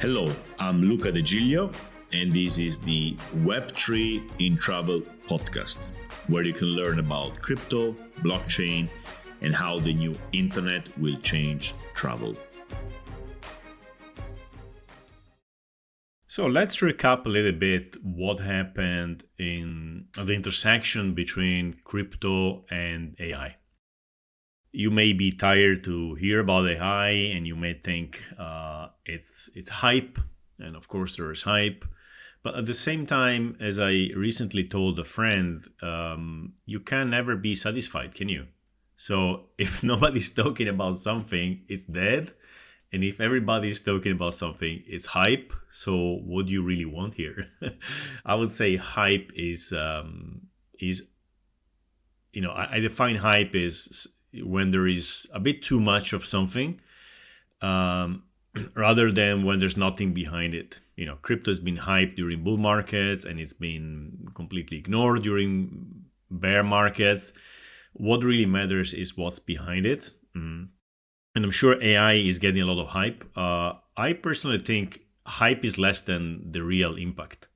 Hello, I'm Luca De Giglio, and this is the Web3 in Travel podcast, where you can learn about crypto, blockchain, and how the new internet will change travel. So let's recap a little bit what happened in the intersection between crypto and AI. You may be tired to hear about AI, and you may think it's hype, and of course there is hype. But at the same time, as I recently told a friend, you can never be satisfied, can you? So if nobody's talking about something, it's dead. And if everybody is talking about something, it's hype. So what do you really want here? I would say hype is I define hype as when there is a bit too much of something, rather than when there's nothing behind it. Crypto has been hyped during bull markets, and it's been completely ignored during bear markets. What really matters is what's behind it. And I'm sure AI is getting a lot of hype. I personally think hype is less than the real impact.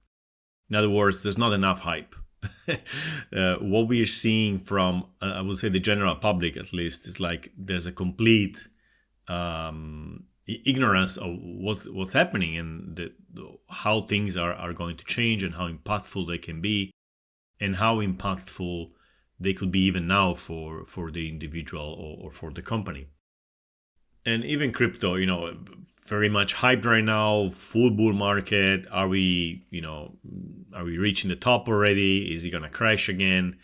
In other words, there's not enough hype. What we're seeing from, I would say, the general public, at least, is like there's a complete ignorance of what's happening and how things are going to change and how impactful they can be, and how impactful they could be even now for the individual or for the company. And even crypto, very much hyped right now, full bull market. Are we reaching the top already? Is it going to crash again?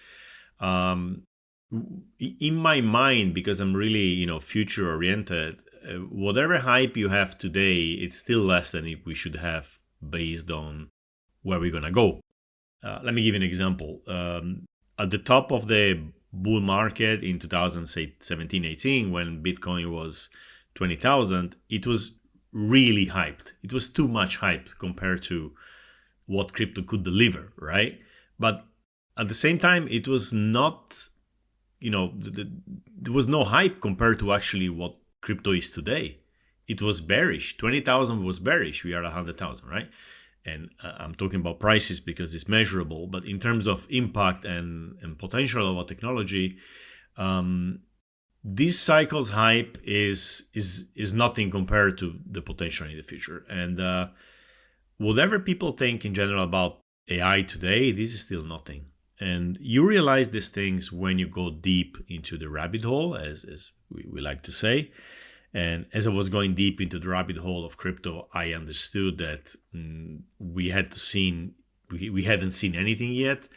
In my mind, because I'm really, future oriented, whatever hype you have today, it's still less than if we should have based on where we're going to go. Let me give you an example. At the top of the bull market in 2017-18, when Bitcoin was 20,000, it was really hyped. It was too much hype compared to what crypto could deliver, right? But at the same time, it was not, there was no hype compared to actually what crypto is today. It was bearish. 20,000 was bearish. We are 100,000, right? And I'm talking about prices because it's measurable. But in terms of impact and potential of our technology, this cycle's hype is nothing compared to the potential in the future. And whatever people think in general about AI today, this is still nothing. And you realize these things when you go deep into the rabbit hole, as we like to say. And as I was going deep into the rabbit hole of crypto, I understood that we hadn't seen anything yet.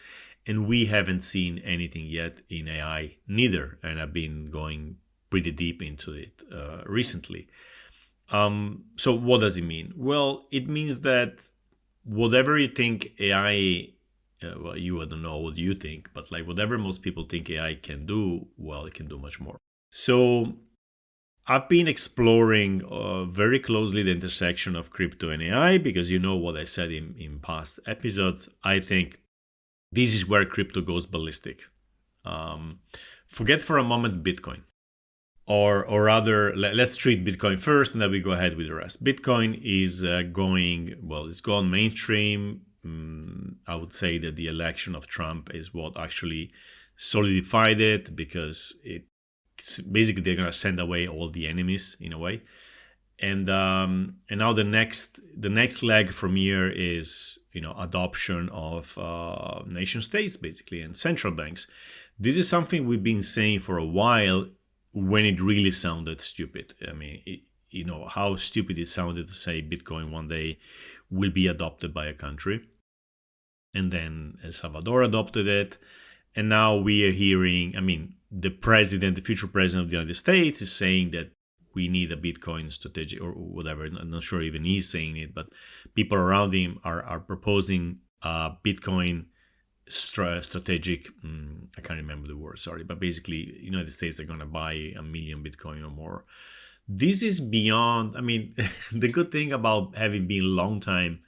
And we haven't seen anything yet in AI neither. And I've been going pretty deep into it recently. So what does it mean? Well, it means that whatever you think AI, I don't know what you think, but like whatever most people think AI can do, well, it can do much more. So I've been exploring very closely the intersection of crypto and AI because what I said in past episodes. I think this is where crypto goes ballistic. Forget for a moment Bitcoin. Or rather, let's treat Bitcoin first and then we go ahead with the rest. Bitcoin is it's gone mainstream. I would say that the election of Trump is what actually solidified it, because basically they're going to send away all the enemies in a way. And now the next leg from here is adoption of nation states basically and central banks. This is something we've been saying for a while when it really sounded stupid. I mean, how stupid it sounded to say Bitcoin one day will be adopted by a country, and then El Salvador adopted it, and now we are hearing. I mean, the future president of the United States is saying that we need a Bitcoin strategy or whatever. I'm not sure even he's saying it, but people around him are proposing Bitcoin strategic. I can't remember the word, sorry, but basically, United States are going to buy 1 million Bitcoin or more. This is beyond. I mean, the good thing about having been a long time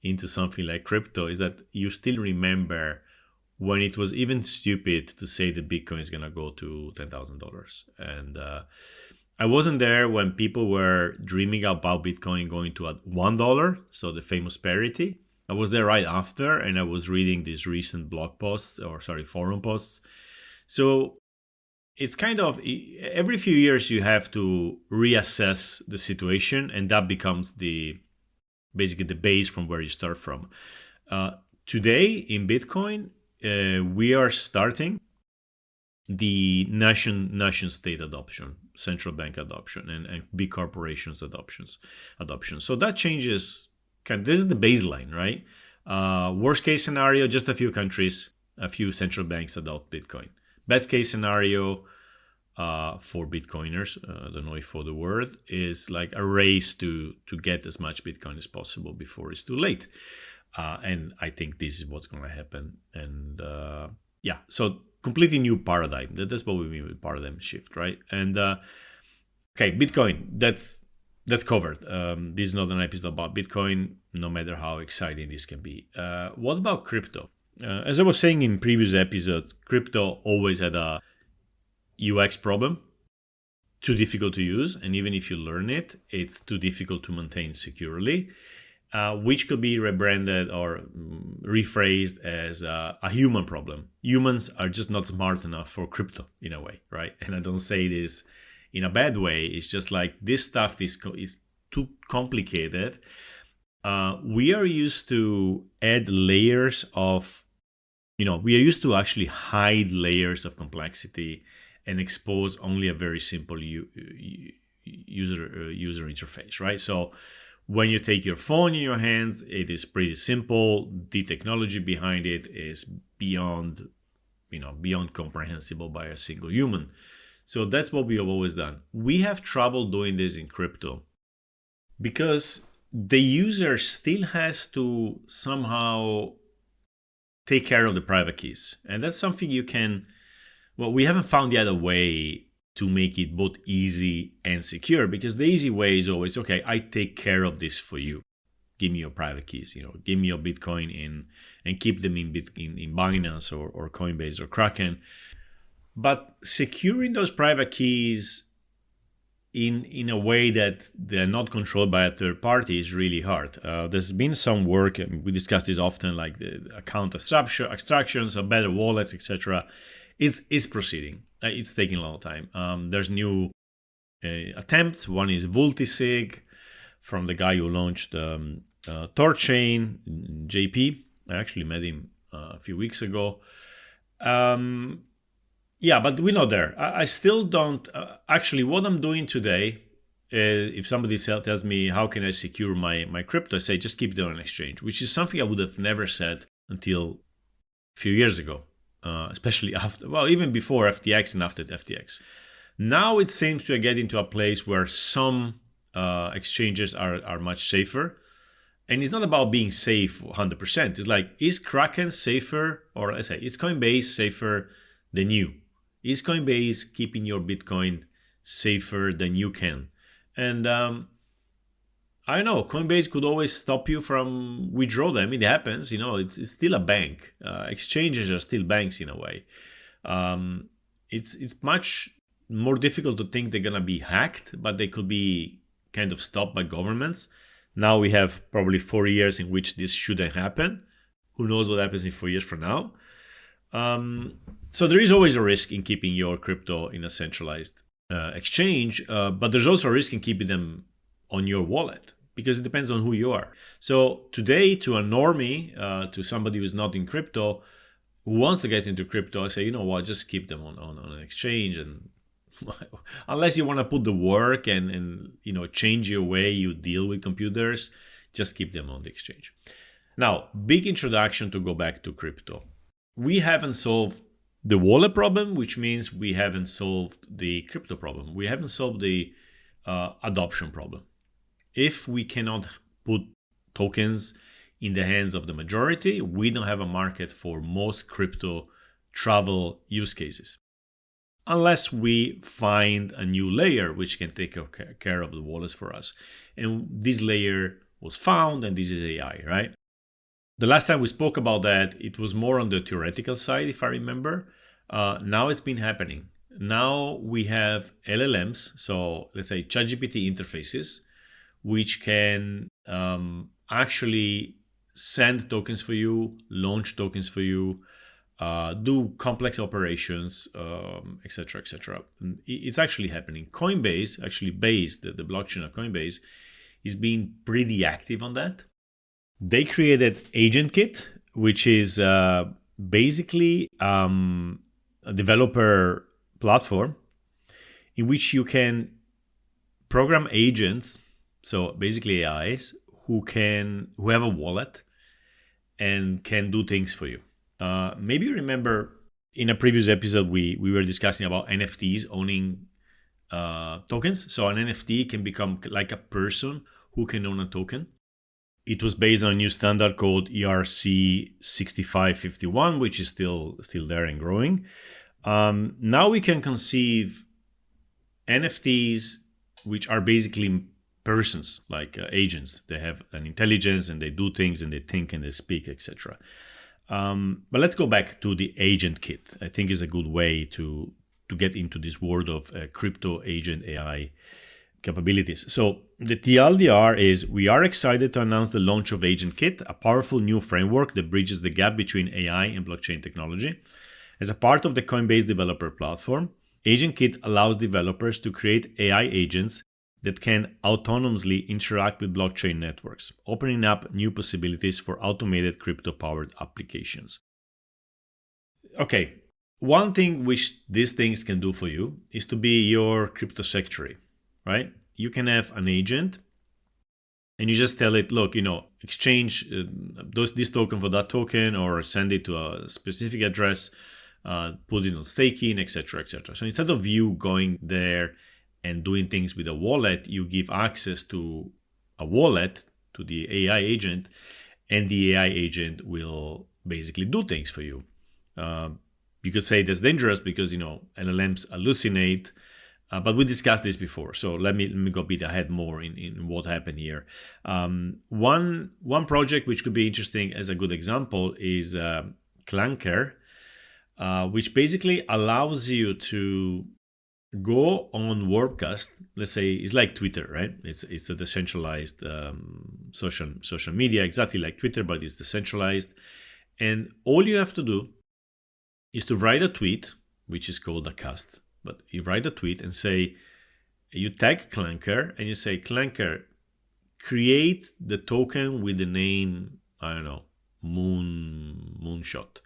into something like crypto is that you still remember when it was even stupid to say that Bitcoin is going to go to $10,000. And I wasn't there when people were dreaming about Bitcoin going to $1, so the famous parity. I was there right after, and I was reading these recent blog posts, or sorry, forum posts. So it's kind of every few years you have to reassess the situation, and that becomes basically the base from where you start from. Today in Bitcoin, we are starting the nation state adoption, central bank adoption, and big corporations adoption. So that changes. This is the baseline, right? Worst case scenario, just a few countries, a few central banks adopt Bitcoin. Best case scenario for Bitcoiners, I don't know if for the word, is like a race to get as much Bitcoin as possible before it's too late. And I think this is what's going to happen. And yeah, so completely new paradigm. That's what we mean with paradigm shift, right? And okay, Bitcoin, that's covered. This is not an episode about Bitcoin, no matter how exciting this can be. What about crypto? As I was saying in previous episodes, crypto always had a UX problem, too difficult to use, and even if you learn it, it's too difficult to maintain securely, which could be rebranded or rephrased as a human problem. Humans are just not smart enough for crypto in a way, right? And I don't say this in a bad way. It's just like this stuff is too complicated. We are used to add layers of, we are used to actually hide layers of complexity and expose only a very simple user interface, right? So when you take your phone in your hands, it is pretty simple. The technology behind it is beyond comprehensible by a single human. So that's what we have always done. We have trouble doing this in crypto because the user still has to somehow take care of the private keys. And that's something we haven't found yet a way to make it both easy and secure, because the easy way is always, okay, I take care of this for you. Give me your private keys, give me your Bitcoin and keep them in Binance or Coinbase or Kraken. But securing those private keys in a way that they're not controlled by a third party is really hard. There's been some work, and we discuss this often, like the account extractions or better wallets, etc. Is proceeding. It's taking a long time. There's new attempts. One is Vultisig from the guy who launched Torchain, JP. I actually met him a few weeks ago. Yeah, but we're not there. I still don't. Actually, what I'm doing today, if somebody tells me how can I secure my crypto, I say just keep it on an exchange, which is something I would have never said until a few years ago. Especially even before FTX and after FTX. Now it seems to get into a place where some exchanges are much safer. And it's not about being safe 100%. It's like, is Kraken safer, or let's say, is Coinbase safer than you? Is Coinbase keeping your Bitcoin safer than you can? And I don't know, Coinbase could always stop you from withdraw them. It happens, it's still a bank. Exchanges are still banks in a way. It's much more difficult to think they're going to be hacked, but they could be kind of stopped by governments. Now we have probably 4 years in which this shouldn't happen. Who knows what happens in 4 years from now? So there is always a risk in keeping your crypto in a centralized exchange, but there's also a risk in keeping them on your wallet, because it depends on who you are. So today, to a normie, to somebody who's not in crypto, who wants to get into crypto, I say, just keep them on an exchange. And unless you want to put the work and change your way you deal with computers, just keep them on the exchange. Now, big introduction to go back to crypto. We haven't solved the wallet problem, which means we haven't solved the crypto problem. We haven't solved the adoption problem. If we cannot put tokens in the hands of the majority, we don't have a market for most crypto travel use cases. Unless we find a new layer which can take care of the wallets for us. And this layer was found, and this is AI, right? The last time we spoke about that, it was more on the theoretical side, if I remember. Now it's been happening. Now we have LLMs, so let's say ChatGPT interfaces, which can actually send tokens for you, launch tokens for you, do complex operations, etc., etc. It's actually happening. Coinbase, actually Base, the blockchain of Coinbase, is being pretty active on that. They created AgentKit, which is basically a developer platform in which you can program agents, so basically AIs, who have a wallet and can do things for you. Maybe you remember in a previous episode we were discussing about NFTs owning tokens. So an NFT can become like a person who can own a token. It was based on a new standard called ERC 6551, which is still there and growing. Now we can conceive NFTs, which are basically persons, like agents. They have an intelligence and they do things and they think and they speak, etc. But let's go back to the agent kit. I think is a good way to get into this world of crypto agent AI capabilities. So the TLDR is we are excited to announce the launch of AgentKit, a powerful new framework that bridges the gap between AI and blockchain technology. As a part of the Coinbase developer platform, AgentKit allows developers to create AI agents that can autonomously interact with blockchain networks, opening up new possibilities for automated crypto-powered applications. Okay, one thing which these things can do for you is to be your crypto secretary, right? You can have an agent and you just tell it, look, exchange this token for that token or send it to a specific address, put it on staking, etc., etc. So instead of you going there and doing things with a wallet, you give access to a wallet to the AI agent, and the AI agent will basically do things for you. You could say that's dangerous because LLMs hallucinate, but we discussed this before. So let me go a bit ahead more in what happened here. One project which could be interesting as a good example is Clanker, which basically allows you to go on WordCast. Let's say it's like Twitter, right? It's a decentralized social media, exactly like Twitter, but it's decentralized. And all you have to do is to write a tweet, which is called a cast. But you write a tweet and say, you tag Clanker and you say, Clanker, create the token with the name, I don't know, Moonshot,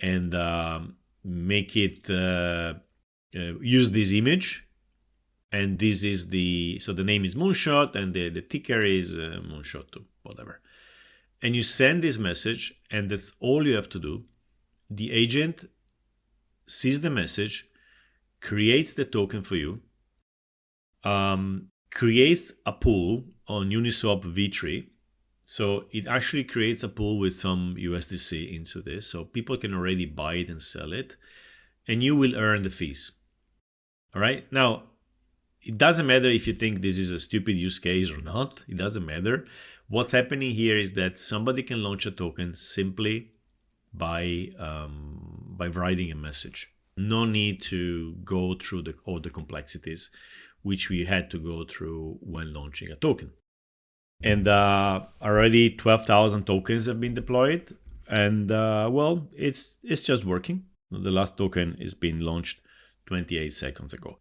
and make it use this image. And this is so the name is Moonshot and the ticker is Moonshot too, whatever. And you send this message, and that's all you have to do. The agent sees the message, creates the token for you, creates a pool on Uniswap V3. So it actually creates a pool with some USDC into this. So people can already buy it and sell it, and you will earn the fees. All right. Now, it doesn't matter if you think this is a stupid use case or not. It doesn't matter. What's happening here is that somebody can launch a token simply by writing a message. No need to go through all the complexities which we had to go through when launching a token. And already 12,000 tokens have been deployed, and it's just working. The last token is being launched 28 seconds ago.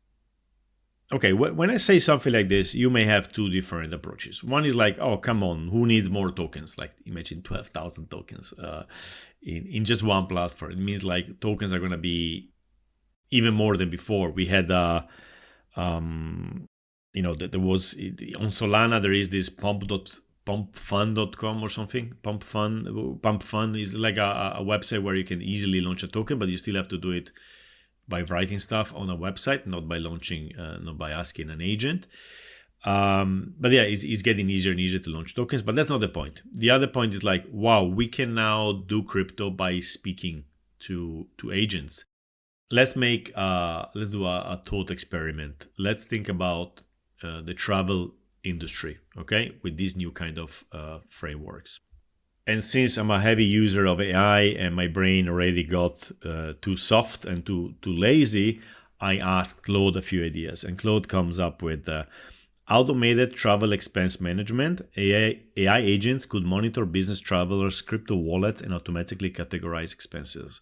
Okay, when I say something like this, you may have two different approaches. One is like, oh, come on, who needs more tokens? Like, imagine 12,000 tokens in just one platform. It means like tokens are going to be even more than before. We had, there was on Solana, there is this pumpfund.com or something. Pumpfund is like a website where you can easily launch a token, but you still have to do it by writing stuff on a website, not by launching, not by asking an agent. But yeah, it's getting easier and easier to launch tokens, but that's not the point. The other point is like, wow, we can now do crypto by speaking to agents. Let's do a thought experiment. Let's think about the travel industry, okay, with these new kind of frameworks. And since I'm a heavy user of AI and my brain already got too soft and too lazy, I asked Claude a few ideas, and Claude comes up with automated travel expense management. AI agents could monitor business travelers' crypto wallets and automatically categorize expenses.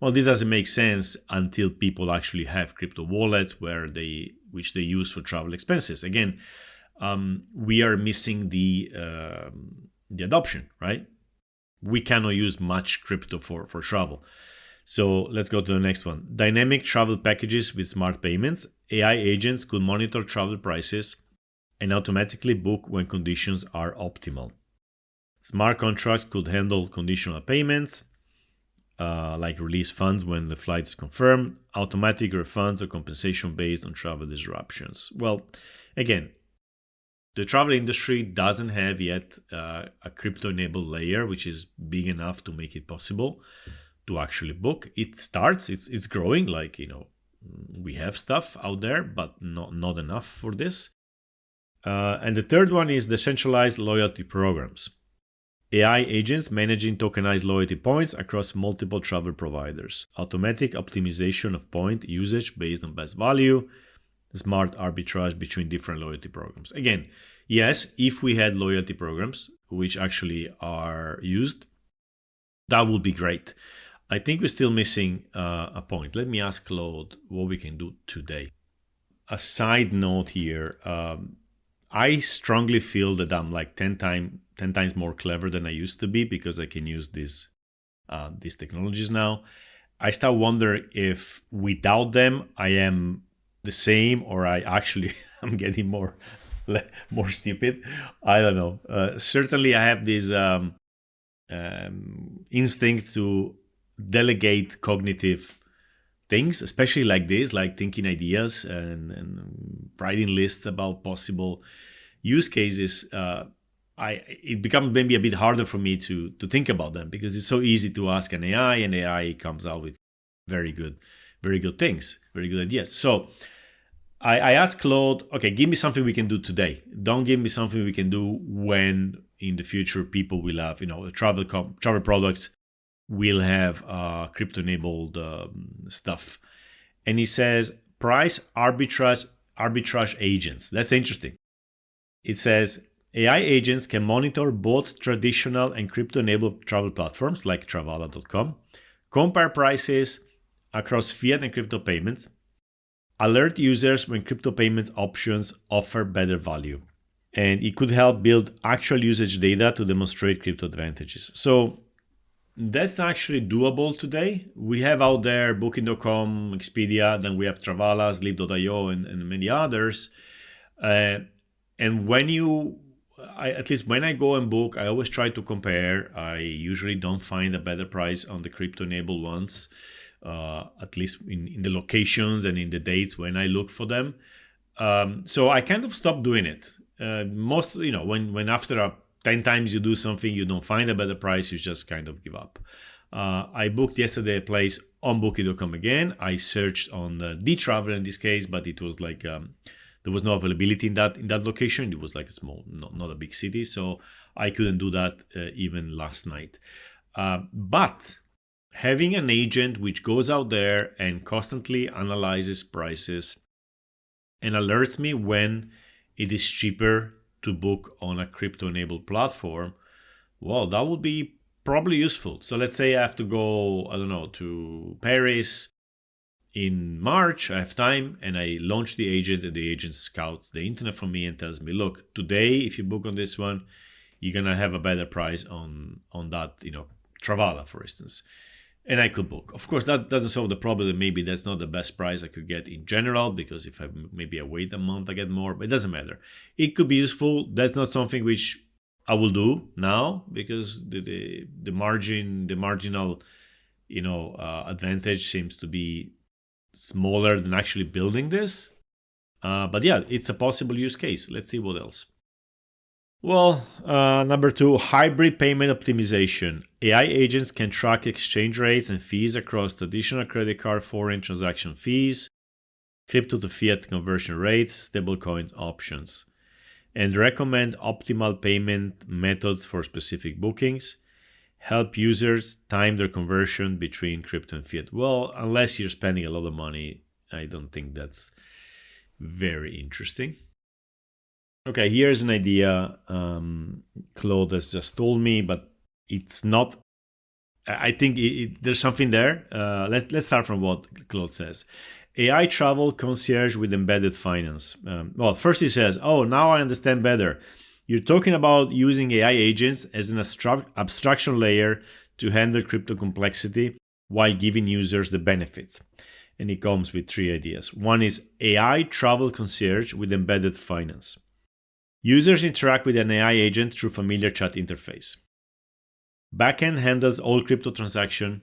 Well, this doesn't make sense until people actually have crypto wallets which they use for travel expenses. Again, we are missing the adoption, right? We cannot use much crypto for travel. So let's go to the next one. Dynamic travel packages with smart payments. AI agents could monitor travel prices and automatically book when conditions are optimal. Smart contracts could handle conditional payments, like release funds when the flight is confirmed, automatic refunds or compensation based on travel disruptions. Well, again, the travel industry doesn't have yet a crypto-enabled layer which is big enough to make it possible to actually book. It starts, it's growing, like, we have stuff out there, but not enough for this. And the third one is decentralized loyalty programs. AI agents managing tokenized loyalty points across multiple travel providers. Automatic optimization of point usage based on best value. Smart arbitrage between different loyalty programs. Again, yes, if we had loyalty programs which actually are used, that would be great. I think we're still missing a point. Let me ask Claude what we can do today. A side note here. I strongly feel that I'm like 10 times more clever than I used to be because I can use these technologies now. I start wondering if without them I am the same or I actually am getting more stupid. I don't know. Certainly I have this instinct to delegate cognitive things, especially like this, like thinking ideas and writing lists about possible use cases. It becomes maybe a bit harder for me to think about them because it's so easy to ask an AI, and AI comes out with very good things, very good ideas. So I asked Claude, okay, give me something we can do today. Don't give me something we can do when in the future people will have, travel products will have crypto-enabled stuff. And he says price arbitrage agents. That's interesting. It says AI agents can monitor both traditional and crypto-enabled travel platforms like Travala.com, compare prices across fiat and crypto payments, alert users when crypto payments options offer better value. And it could help build actual usage data to demonstrate crypto advantages. So that's actually doable today. We have out there Booking.com, Expedia, then we have Travala, Sleep.io, and many others. And when at least when I go and book, I always try to compare. I usually don't find a better price on the crypto-enabled ones, at least in the locations and in the dates when I look for them. So I kind of stopped doing it. Most, when after 10 times you do something, you don't find a better price, you just kind of give up. I booked yesterday a place on Booking.com again. I searched on the travel in this case, but it was like there was no availability in that location. It was like a small, not a big city, so I couldn't do that even last night. But having an agent which goes out there and constantly analyzes prices and alerts me when it is cheaper to book on a crypto-enabled platform, well, that would be probably useful. So let's say I have to go, I don't know, to Paris in March. I have time, and I launch the agent, and the agent scouts the internet for me and tells me, look, today, if you book on this one, you're gonna have a better price on that, Travala, for instance. And I could book. Of course, that doesn't solve the problem. And maybe that's not the best price I could get in general, because if I wait a month, I get more, but it doesn't matter. It could be useful. That's not something which I will do now, because the marginal, advantage seems to be smaller than actually building this. But yeah, it's a possible use case. Let's see what else. Well, number 2, hybrid payment optimization. AI agents can track exchange rates and fees across traditional credit card foreign transaction fees, crypto to fiat conversion rates, stablecoin options, and recommend optimal payment methods for specific bookings, help users time their conversion between crypto and fiat. Well, unless you're spending a lot of money, I don't think that's very interesting. Okay, here's an idea Claude has just told me, but it's not. I think there's something there. Let's start from what Claude says. AI travel concierge with embedded finance. Well, first he says, "Oh, now I understand better. You're talking about using AI agents as an abstraction layer to handle crypto complexity while giving users the benefits." And he comes with three ideas. One is AI travel concierge with embedded finance. Users interact with an AI agent through familiar chat interface. Backend handles all crypto transaction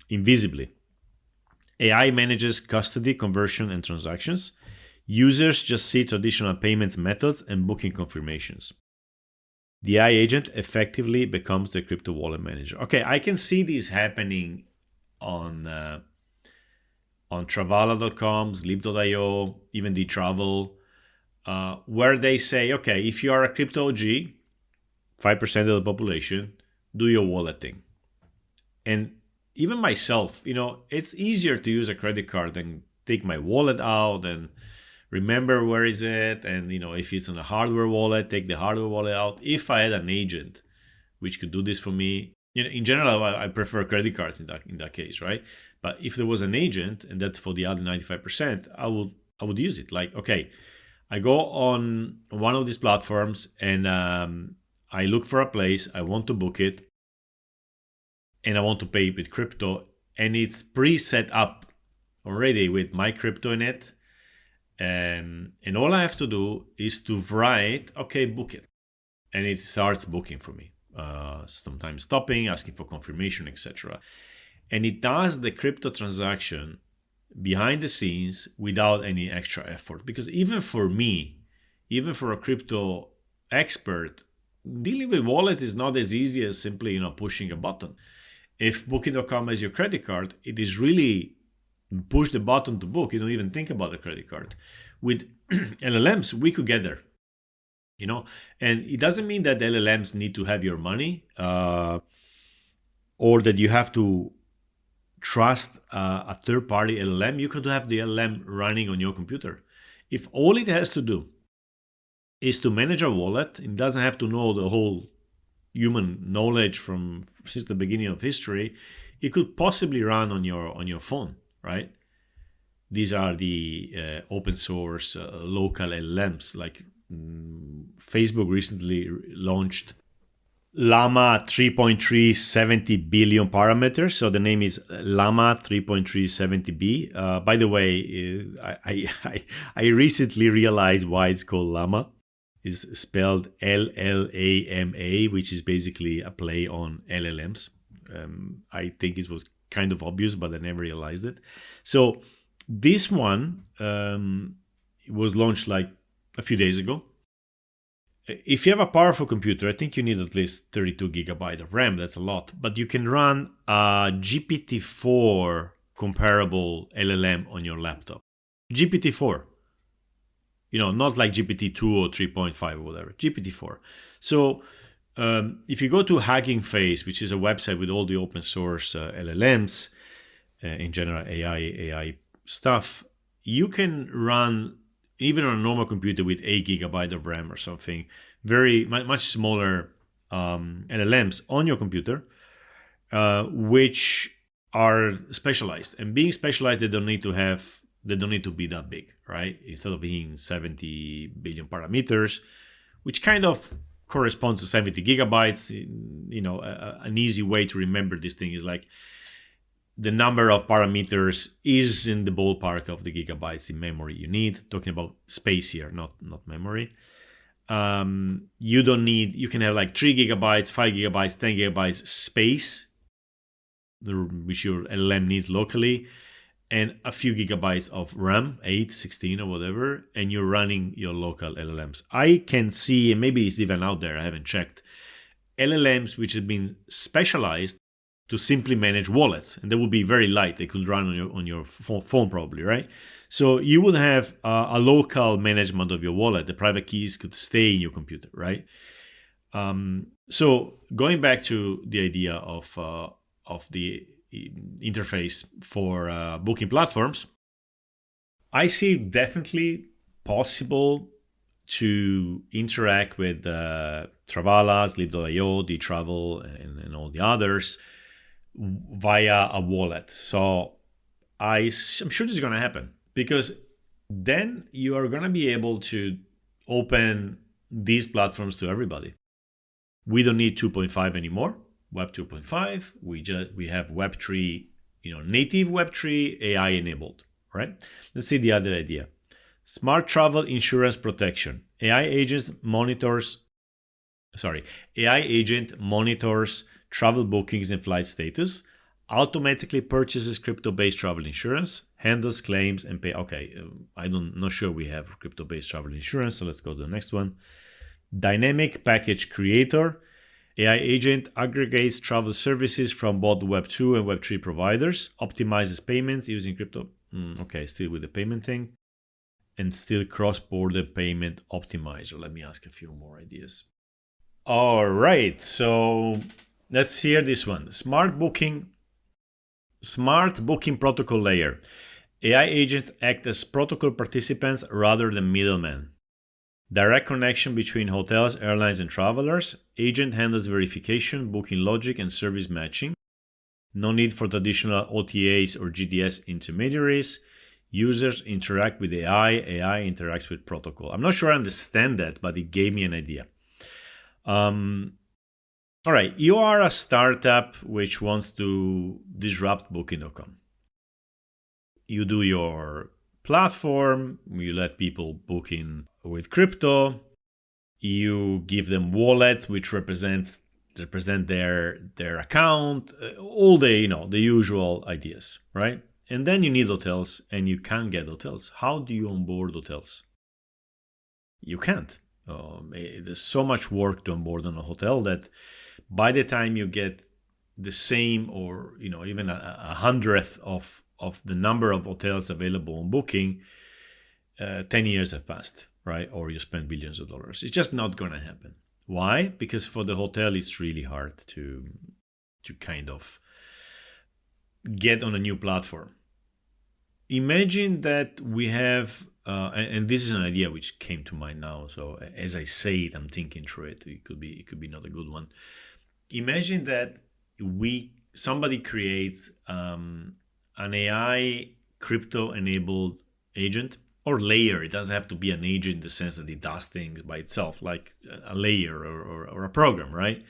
invisibly. AI manages custody, conversion, and transactions. Users just see traditional payments methods and booking confirmations. The AI agent effectively becomes the crypto wallet manager. Okay, I can see this happening on Travala.com, Sleep.io, even the Travel, where they say, okay, if you are a crypto OG, 5% of the population, do your wallet thing. And even myself, it's easier to use a credit card than take my wallet out and remember where is it. And, if it's on a hardware wallet, take the hardware wallet out. If I had an agent which could do this for me, in general, I prefer credit cards in that case, right? But if there was an agent, and that's for the other 95%, I would use it. Like, okay, I go on one of these platforms and I look for a place, I want to book it, and I want to pay with crypto, and it's pre-set up already with my crypto in it. And all I have to do is to write, okay, book it. And it starts booking for me. Sometimes stopping, asking for confirmation, etc. And it does the crypto transaction behind the scenes without any extra effort. Because even for me, even for a crypto expert, dealing with wallets is not as easy as simply, pushing a button. If Booking.com has your credit card, it is really push the button to book. You don't even think about the credit card. With LLMs, we could get there. And it doesn't mean that the LLMs need to have your money or that you have to trust a third-party LLM. You could have the LLM running on your computer. If all it has to do is to manage a wallet, it doesn't have to know the whole human knowledge since the beginning of history, it could possibly run on your phone, right? These are the open source local LLMs. Like Facebook recently launched Llama 3.370 billion parameters. So the name is Llama 3.370b. By the way, I recently realized why it's called Llama. It's spelled LLAMA, which is basically a play on LLMs. I think it was kind of obvious, but I never realized it. So this one was launched like a few days ago. If you have a powerful computer, I think you need at least 32 gigabyte of RAM. That's a lot. But you can run a GPT-4 comparable LLM on your laptop. GPT-4. Not like GPT-2 or 3.5 or whatever. GPT-4. So if you go to Hugging Face, which is a website with all the open source LLMs, in general AI stuff, you can run even on a normal computer with 8 gigabyte of RAM or something, very much smaller LLMs on your computer, which are specialized. And being specialized, they don't need to be that big, right? Instead of being 70 billion parameters, which kind of corresponds to 70 gigabytes. An easy way to remember this thing is like the number of parameters is in the ballpark of the gigabytes in memory you need. Talking about space here, not memory. You can have like 3 gigabytes, 5 gigabytes, 10 gigabytes space, which your LLM needs locally, and a few gigabytes of RAM, 8, 16 or whatever, and you're running your local LLMs. I can see, and maybe it's even out there, I haven't checked, LLMs which have been specialized to simply manage wallets, and they would be very light. They could run on your phone probably, right? So you would have a local management of your wallet. The private keys could stay in your computer, right? So going back to the idea of the interface for booking platforms, I see definitely possible to interact with Travala, Sleep.io, the Travel, and all the others via a wallet. So I'm sure this is going to happen, because then you are going to be able to open these platforms to everybody. We don't need 2.5 anymore. Web 2.5. We have Web3, native Web3 AI enabled, right? Let's see the other idea. Smart travel insurance protection. AI agent monitors travel bookings and flight status, automatically purchases crypto-based travel insurance, handles claims and pay. Okay, not sure we have crypto-based travel insurance, so let's go to the next one. Dynamic package creator. AI agent aggregates travel services from both Web 2 and Web 3 providers, optimizes payments using crypto. Okay, still with the payment thing. And still cross-border payment optimizer. Let me ask a few more ideas. All right, so let's hear this one. Smart booking protocol layer. AI agents act as protocol participants rather than middlemen. Direct connection between hotels, airlines, and travelers. Agent handles verification, booking logic, and service matching. No need for traditional OTAs or GDS intermediaries. Users interact with AI. AI interacts with protocol. I'm not sure I understand that, but it gave me an idea. All right, you are a startup which wants to disrupt Booking.com. You do your platform, you let people book in with crypto, you give them wallets which represent their account, all the the usual ideas, right? And then you need hotels, and you can't get hotels. How do you onboard hotels? You can't. There's so much work to onboard on a hotel that by the time you get the same, or even a hundredth of the number of hotels available on Booking, 10 years have passed, right? Or you spend billions of dollars. It's just not going to happen. Why? Because for the hotel, it's really hard to kind of get on a new platform. Imagine that we have, and this is an idea which came to mind now. So as I say it, I'm thinking through it. It could be not a good one. Imagine that somebody creates an AI crypto-enabled agent or layer. It doesn't have to be an agent in the sense that it does things by itself, like a layer or a program, right?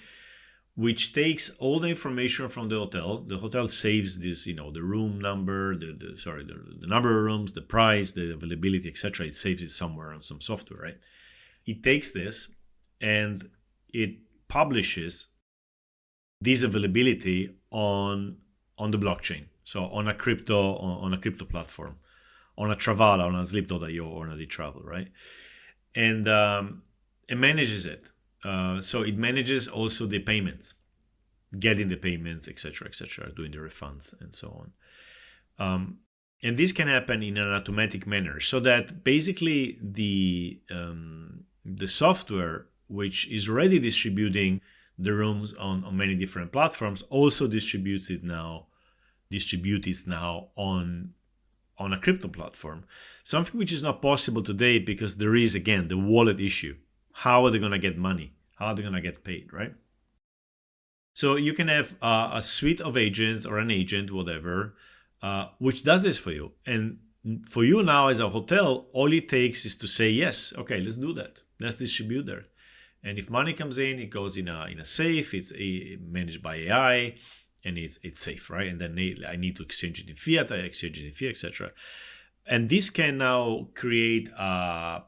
Which takes all the information from the hotel. The hotel saves this, the room number, the number of rooms, the price, the availability, etc. It saves it somewhere on some software, right? It takes this and it publishes this availability on the blockchain. So on a crypto platform, on a Travala, on a Sleep.io, or on a Travel, right? And it manages it. So it manages also the payments, getting the payments, etc., doing the refunds and so on. And this can happen in an automatic manner, so that basically the software, which is already distributing the rooms on many different platforms, also distributes it now on a crypto platform. Something which is not possible today because there is, again, the wallet issue. How are they going to get money? How are they going to get paid, right? So you can have a suite of agents or an agent, whatever, which does this for you. And for you now as a hotel, all it takes is to say, yes, okay, let's do that. Let's distribute that. And if money comes in, it goes in a safe. It's managed by AI, and it's safe, right? And then I need to exchange it in fiat. I exchange it in fiat, etc. And this can now create a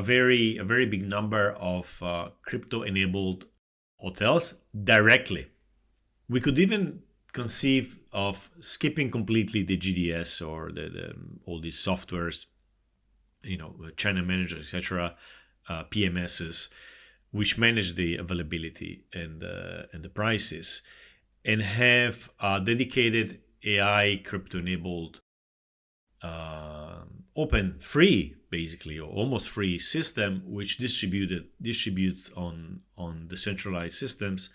very big number of crypto-enabled hotels directly. We could even conceive of skipping completely the GDS or the all these softwares, channel managers, etc., PMSs, which manage the availability and the prices, and have a dedicated AI crypto-enabled open, free, basically, or almost free system, which distributes on decentralized systems,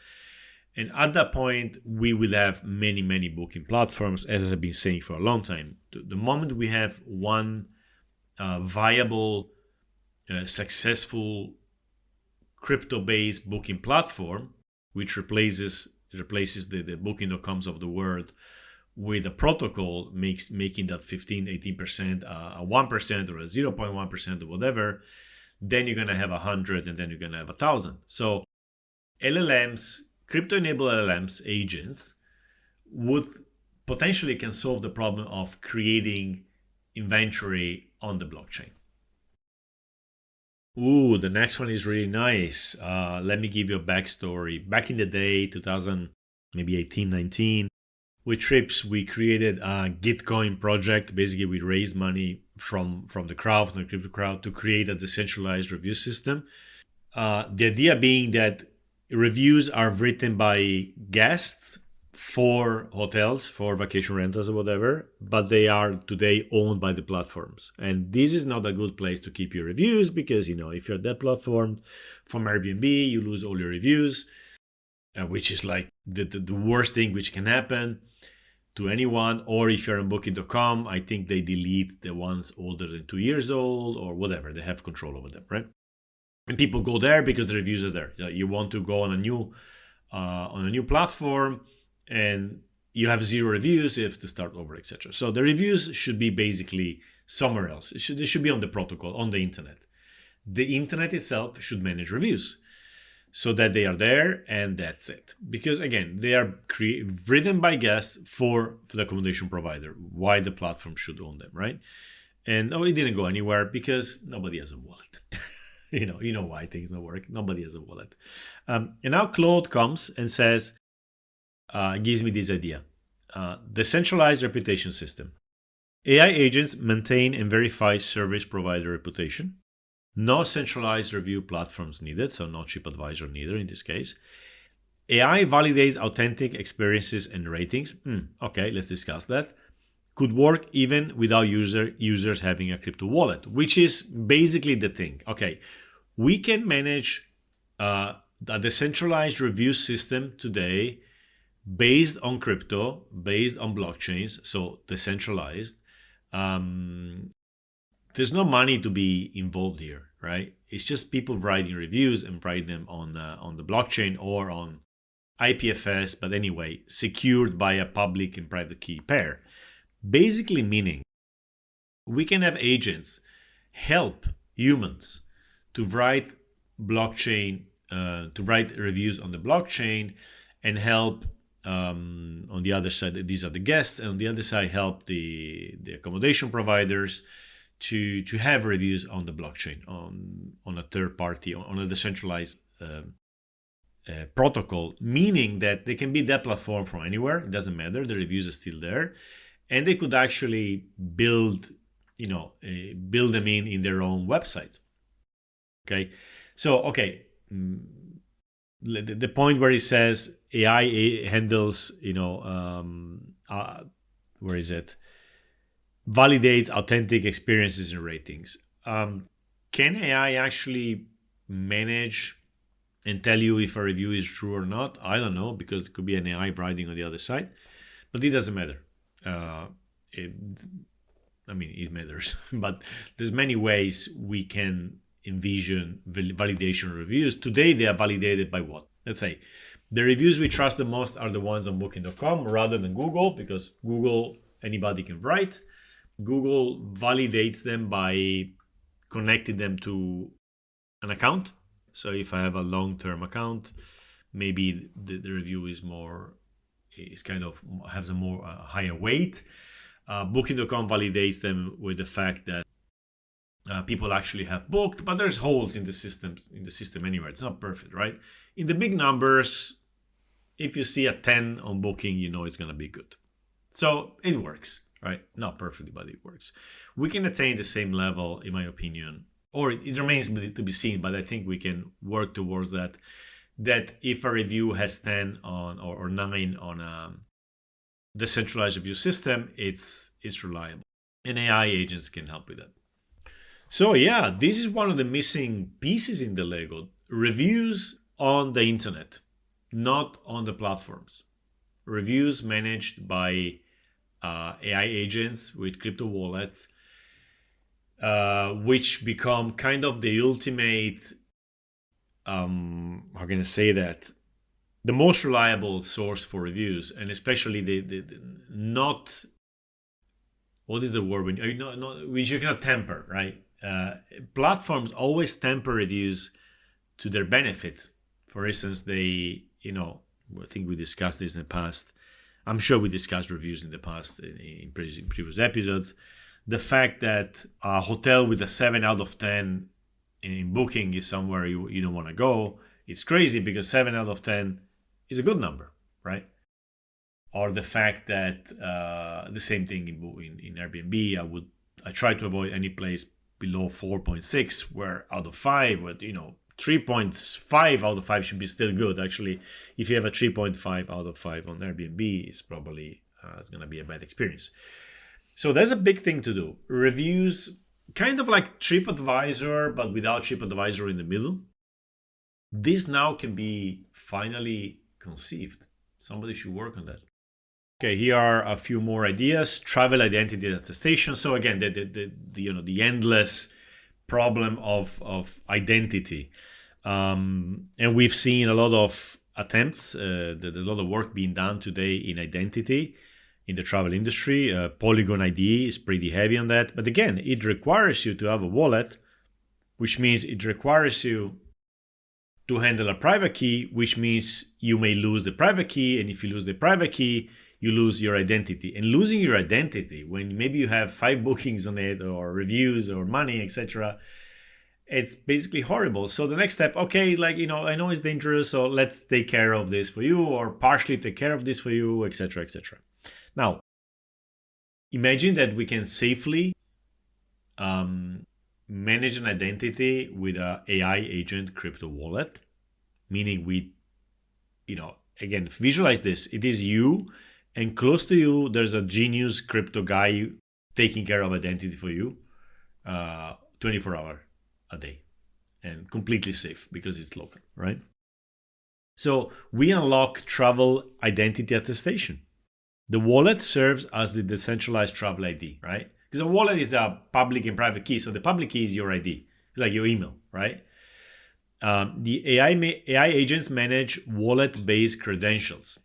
And at that point, we will have many, many booking platforms, as I've been saying for a long time. The moment we have one viable, successful crypto-based booking platform, which replaces the booking.coms of the world with a protocol, making that 15-18% a 1% or a 0.1% or whatever, then you're going to have 100 and then you're going to have 1,000. So LLMs, crypto-enabled LLMs, agents, would potentially can solve the problem of creating inventory on the blockchain. Ooh, the next one is really nice. Let me give you a backstory. Back in the day, 2000, maybe 18, 19, with Trips, we created a Gitcoin project. Basically, we raised money from the crowd, from the crypto crowd, to create a decentralized review system. The idea being that reviews are written by guests for hotels, for vacation rentals or whatever, but they are today owned by the platforms. And this is not a good place to keep your reviews because, if you're that platform from Airbnb, you lose all your reviews, which is like the worst thing which can happen to anyone. Or if you're on booking.com, I think they delete the ones older than 2 years old or whatever. They have control over them, right? And people go there because the reviews are there. You want to go on a new platform and you have 0 reviews, you have to start over, etc. So the reviews should be basically somewhere else. They should be on the protocol, on the internet. The internet itself should manage reviews so that they are there and that's it. Because again, they are written by guests for the accommodation provider. Why the platform should own them, right? And it didn't go anywhere because nobody has a wallet. you know why things don't work. Nobody has a wallet. And now Claude comes and says, gives me this idea. Decentralized reputation system. AI agents maintain and verify service provider reputation. No centralized review platforms needed, so no TripAdvisor neither in this case. AI validates authentic experiences and ratings. Okay, let's discuss that. Could work even without users having a crypto wallet, which is basically the thing. Okay, we can manage a decentralized review system today based on crypto, based on blockchains, so decentralized. There's no money to be involved here, right? It's just people writing reviews and write them on the blockchain or on IPFS, but anyway, secured by a public and private key pair. Basically meaning we can have agents help humans to write blockchain, to write reviews on the blockchain and help on the other side, these are the guests, and on the other side help the accommodation providers to have reviews on the blockchain, on a third party, on a decentralized protocol, meaning that they can be that platform from anywhere. It doesn't matter. The reviews are still there. And they could actually build them in their own website. Okay. So, okay. The point where it says AI handles, where is it? Validates authentic experiences and ratings. Can AI actually manage and tell you if a review is true or not? I don't know, because it could be an AI writing on the other side, but it doesn't matter. It matters, but there's many ways we can envision validation reviews. Today, they are validated by what? Let's say the reviews we trust the most are the ones on booking.com rather than Google, because Google, anybody can write. Google validates them by connecting them to an account. So if I have a long-term account, maybe the review is has a more higher weight. Booking.com validates them with the fact that people actually have booked, but there's holes in the system anyway. It's not perfect, right? In the big numbers, if you see a 10 on Booking, you know it's going to be good. So it works, right? Not perfectly, but it works. We can attain the same level, in my opinion, or it remains to be seen, but I think we can work towards that if a review has 10 on or 9 on a decentralized review system, it's reliable. And AI agents can help with that. So yeah, this is one of the missing pieces in the Lego. Reviews on the internet. not on the platforms. Reviews managed by AI agents with crypto wallets, which become kind of the ultimate, how can I say that, the most reliable source for reviews, and especially the not, what is the word when which you cannot temper, right? Platforms always temper reviews to their benefit. For instance, they, I think we discussed this in the past. I'm sure we discussed reviews in the past in previous episodes. The fact that a hotel with a 7 out of 10 in booking is somewhere you don't want to go, it's crazy, because 7 out of 10 is a good number, right? Or the fact that the same thing in Airbnb, I try to avoid any place below 4.6, where out of 5, 3.5 out of 5 should be still good. Actually, if you have a 3.5 out of 5 on Airbnb, it's probably it's going to be a bad experience. So that's a big thing to do. Reviews, kind of like TripAdvisor, but without TripAdvisor in the middle. This now can be finally conceived. Somebody should work on that. Okay, here are a few more ideas. Travel identity attestation. So again, the endless problem of identity. And we've seen a lot of attempts. There's a lot of work being done today in identity in the travel industry. Polygon ID is pretty heavy on that. But again, it requires you to have a wallet, which means it requires you to handle a private key, which means you may lose the private key. And if you lose the private key, you lose your identity. And losing your identity, when maybe you have 5 bookings on it, or reviews, or money, etc., it's basically horrible. So the next step, okay, I know it's dangerous, so let's take care of this for you, or partially take care of this for you, etc., etc. Now, imagine that we can safely manage an identity with an AI agent crypto wallet, meaning again, visualize this. It is you, and close to you, there's a genius crypto guy taking care of identity for you, 24 hours a day, and completely safe because it's local, right? So we unlock travel identity attestation. The wallet serves as the decentralized travel ID, right? Because a wallet is a public and private key. So the public key is your ID. It's like your email, right? The AI agents manage wallet-based credentials.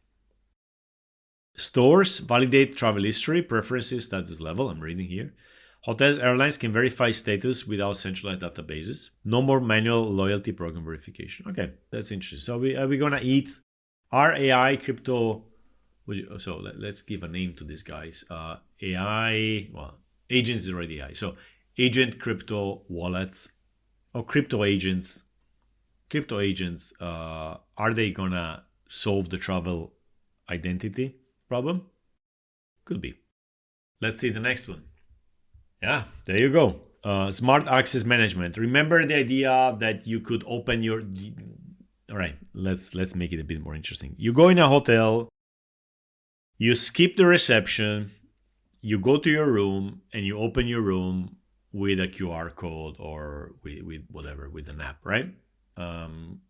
Stores validate travel history, preferences, status level. I'm reading here. Hotels, airlines can verify status without centralized databases. No more manual loyalty program verification. Okay, that's interesting. So are we going to eat our AI crypto? So let's give a name to these guys. AI, well, agents is already AI. So agent crypto wallets, or crypto agents. Crypto agents, are they going to solve the travel identity problem? Could be. Let's see the next one. Yeah, there you go. Smart access management. Remember the idea that you could open your... All right, let's make it a bit more interesting. You go in a hotel, you skip the reception, you go to your room, and you open your room with a QR code, or with whatever, with an app, right?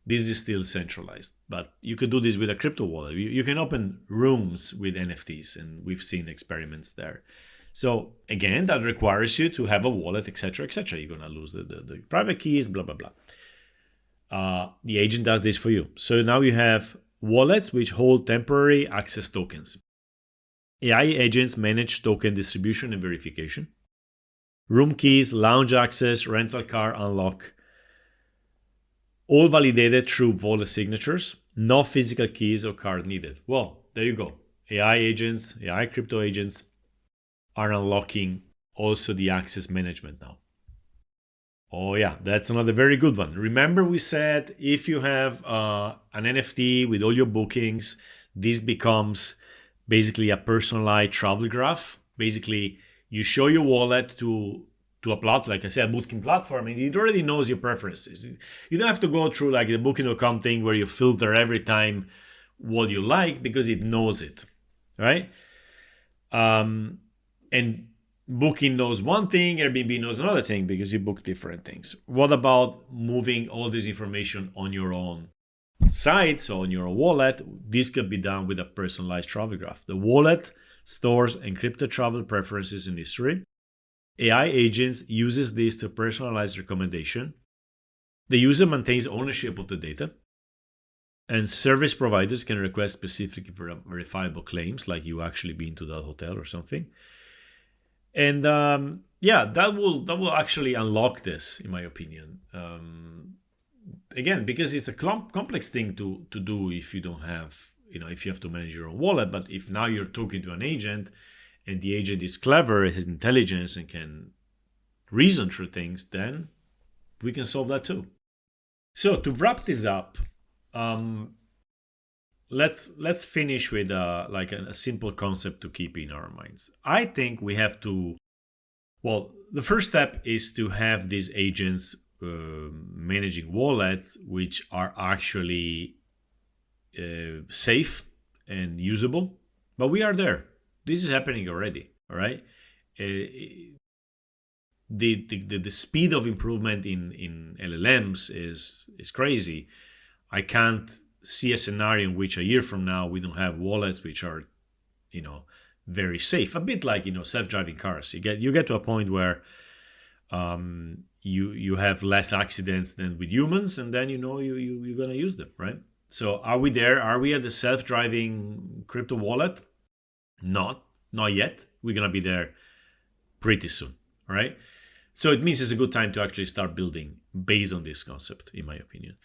This is still centralized, but you could do this with a crypto wallet. You can open rooms with NFTs, and we've seen experiments there. So again, that requires you to have a wallet, etc., etc. You're gonna lose the private keys, blah blah blah. The agent does this for you. So now you have wallets which hold temporary access tokens. AI agents manage token distribution and verification. Room keys, lounge access, rental car unlock, all validated through wallet signatures. No physical keys or card needed. Well, there you go. AI agents, AI crypto agents are unlocking also the access management now. Oh yeah, that's another very good one. Remember we said if you have an NFT with all your bookings, this becomes basically a personalized travel graph. Basically, you show your wallet to a platform, like I said, a booking platform, and it already knows your preferences. You don't have to go through like the booking.com thing where you filter every time what you like, because it knows it, right? And Booking knows one thing, Airbnb knows another thing, because you book different things. What about moving all this information on your own side, so on your wallet, this could be done with a personalized travel graph. The wallet stores encrypted travel preferences and history. AI agents uses this to personalize recommendation. The user maintains ownership of the data, and service providers can request specific verifiable claims, like you actually been to that hotel or something. And that will actually unlock this, in my opinion. Again, because it's a complex thing to do if you don't have, if you have to manage your own wallet. But if now you're talking to an agent, and the agent is clever, has intelligence, and can reason through things, then we can solve that too. So to wrap this up, let's finish with a simple concept to keep in our minds. I think we have to. Well, the first step is to have these agents managing wallets, which are actually safe and usable. But we are there. This is happening already. All right. The speed of improvement in LLMs is crazy. I can't see a scenario in which a year from now we don't have wallets which are, very safe. A bit like self-driving cars. You get to a point where you have less accidents than with humans, and then you're gonna use them, right? So are we there? Are we at the self-driving crypto wallet? Not yet. We're gonna be there pretty soon, right? So it means it's a good time to actually start building based on this concept, in my opinion.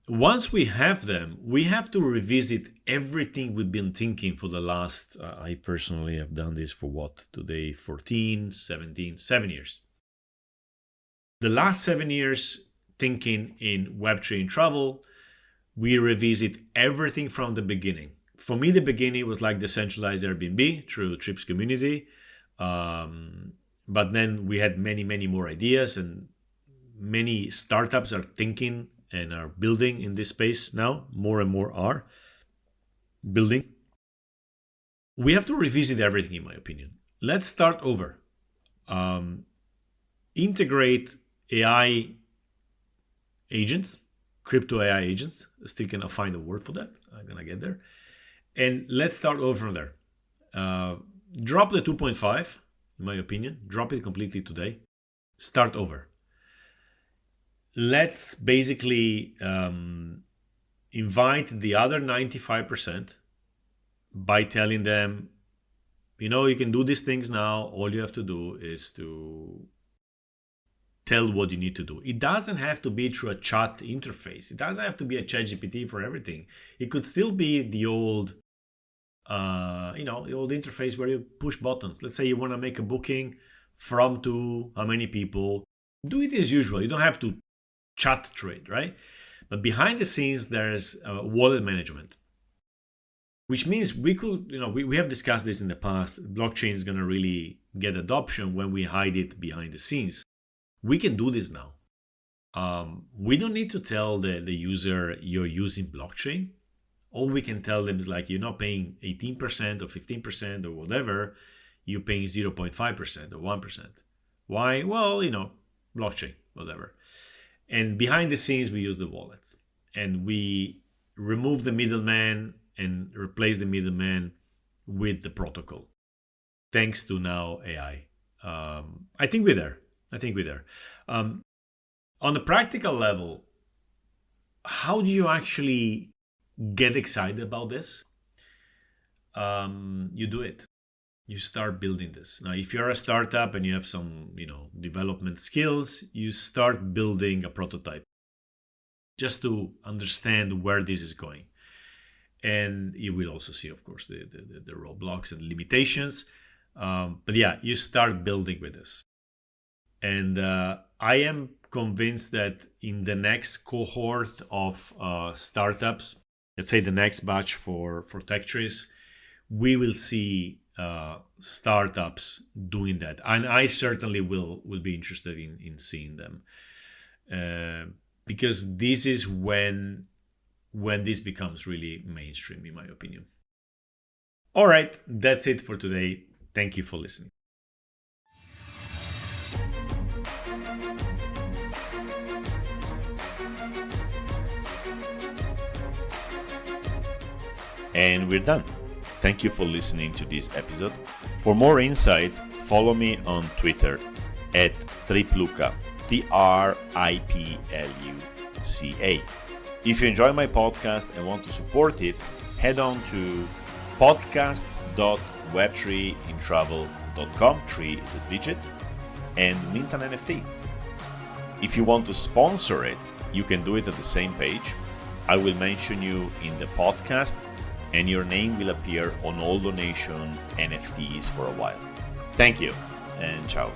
Once we have them, we have to revisit everything we've been thinking for the last, I personally have done this for what, today, 14, 17, 7 years. The last 7 years thinking in Web3 and travel, we revisit everything from the beginning. For me, the beginning was like decentralized Airbnb through Trips community. But then we had many, many more ideas, and many startups are thinking and are building in this space now. More and more are building. We have to revisit everything, in my opinion. Let's start over. Integrate AI agents, crypto AI agents. Still cannot find a word for that. I'm gonna get there. And let's start over from there. Drop the 2.5, in my opinion. Drop it completely today. Start over. Let's basically invite the other 95% by telling them, you can do these things now. All you have to do is to tell what you need to do. It doesn't have to be through a chat interface. It doesn't have to be a ChatGPT for everything. It could still be the old, the old interface where you push buttons. Let's say you want to make a booking from to how many people. Do it as usual. You don't have to chat through it, right? But behind the scenes, there's wallet management, which means we could, we have discussed this in the past. Blockchain is going to really get adoption when we hide it behind the scenes. We can do this now. We don't need to tell the user you're using blockchain. All we can tell them is like, you're not paying 18% or 15% or whatever. You're paying 0.5% or 1%. Why? Well, blockchain, whatever. And behind the scenes, we use the wallets, and we remove the middleman and replace the middleman with the protocol. Thanks to now AI. I think we're there. On the practical level, how do you actually get excited about this? You do it. You start building this. Now, if you're a startup and you have some, development skills, you start building a prototype just to understand where this is going. And you will also see, of course, the roadblocks and limitations. But yeah, you start building with this. And I am convinced that in the next cohort of startups, let's say the next batch for TechTrees, we will see startups doing that, and I certainly will be interested in seeing them, because this is when this becomes really mainstream, in my opinion. All right, that's it for today. Thank you for listening. And we're done. Thank you for listening to this episode. For more insights, follow me on Twitter at Tripluca, TRIPLUCA. If you enjoy my podcast and want to support it, head on to podcast.web3intravel.com, 3 is a digit, and mint an NFT. If you want to sponsor it, you can do it at the same page. I will mention you in the podcast, and your name will appear on all donation NFTs for a while. Thank you, and ciao.